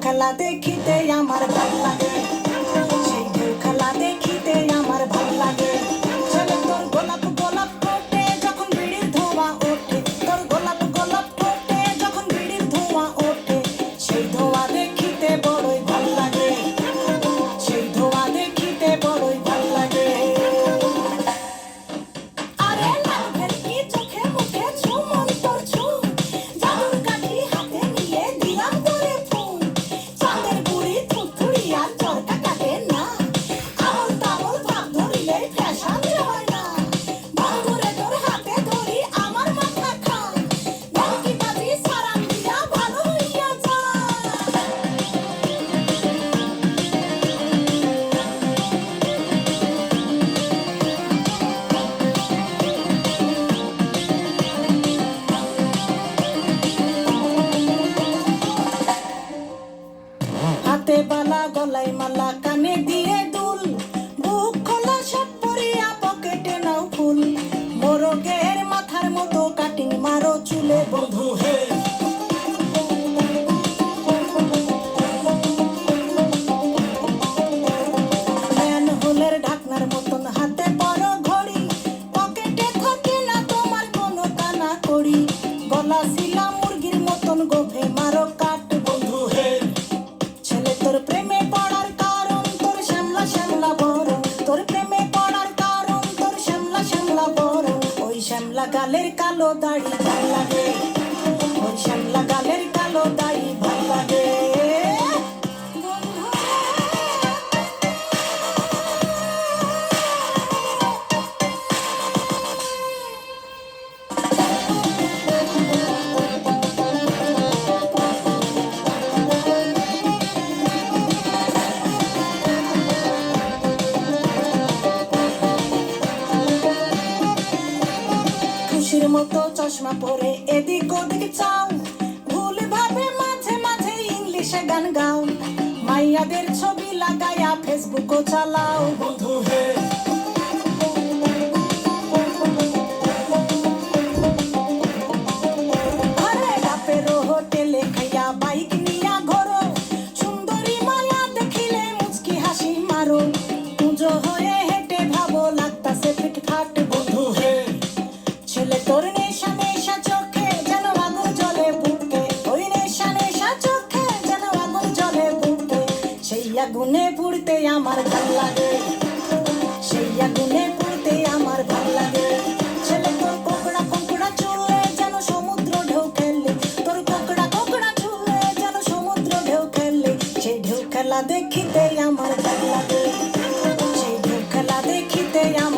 খেলা দেখিতে আমার ভাল লাগে, সেই ঢেউ খেলা দেখিতে আমার ভাল লাগে। ছেলে তোর গোলাপ গোলাপ ফোটে যখন বিড়ির ধোঁয়া ওঠে, তোর গোলাপ গোলাপ ফোটে যখন বিড়ির ধোঁয়া ওঠে, সেই ধোঁয়া দেখিতে বড়ই ভাল লাগে, সেই ধোঁয়া দেখিতে বড়ই ভাল লাগে। আরে লাল ভেলকি চোখে মুখে ছু মন তোর ছু, জাদুর কাঠি হাতে নিয়ে দিলাম তোরে ফুল। চাঁদের বুড়ি থুথুড়ি আর চরকা কাটে না, আমল তামল ভাব ধরিলে ফ্যাশন হয় না। বন্ধুরে তোর হাতে ধরি আমার মাথা খা, ভেলকি বাজি সারাম দিয়া ভালো হইয়া যা। হাতে বালা গলায় মালা কানে দিয়ে দুল, বুক খোলা সব পরিয়া পকেটে নাও ফুল। মোরগের মাথার মতো কাটিং মারো চুলে বন্ধু হে। ম্যানহোলের ঢাকনার মতন হাতে বড় ঘড়ি, পকেটে থাকে না তোমার কোনো কানা কড়ি। গলা শিলা মুরগির মতন গোফে মারো কাট বন্ধু হে। ছেলে তোর প্রেমে পড়ার কারণ তোর শ্যামলা শ্যামলা বরণ, তোর প্রেমে পড়ার কারণ তোর শ্যামলা শ্যামলা বরণ। ওই শ্যামলা গালের কালো দাড়ি ভাল লাগে, ওই শ্যামলা গালের কালো দাড়ি ভাল লাগে। খুশির মতো চশমা পরে এদিক ওদিক চাও, ভুল ভাবে মাঝে মাঝে ইংলিশে গান গাও। মাইয়াদের ছবি লাগায়া ফেসবুকও চালাও বন্ধু হে। আরে বাপেরও হোটেলে খাইয়া বাইক নিয়া ঘোরো, সুন্দরী মায়া দেখিলে মুচকি হাসি মারো। পুজো হয়ে হেঁটে ভাবো লাগতাছে ফিটফাট বন্ধু হে। ছেলে তোর নেশা নেশা চোখে যেন আগুন জ্বলে বুকে, ওই নেশা নেশা চোখে যেন আগুন জ্বলে বুকে। সেই আগুনে পুড়তে আমার ভাল লাগে, সেই আগুনে পুড়তে আমার ভাল লাগে। ছেলে তোর কোকড়া কোকড়া চুলে যেন সমুদ্র ঢেউ খেলে, তোর কোকড়া কোকড়া চুলে যেন সমুদ্র ঢেউ খেলে। সেই ঢেউ খেলা দেখিতে আমার ভাল লাগে, সেই ঢেউ খেলা দেখিতে আমার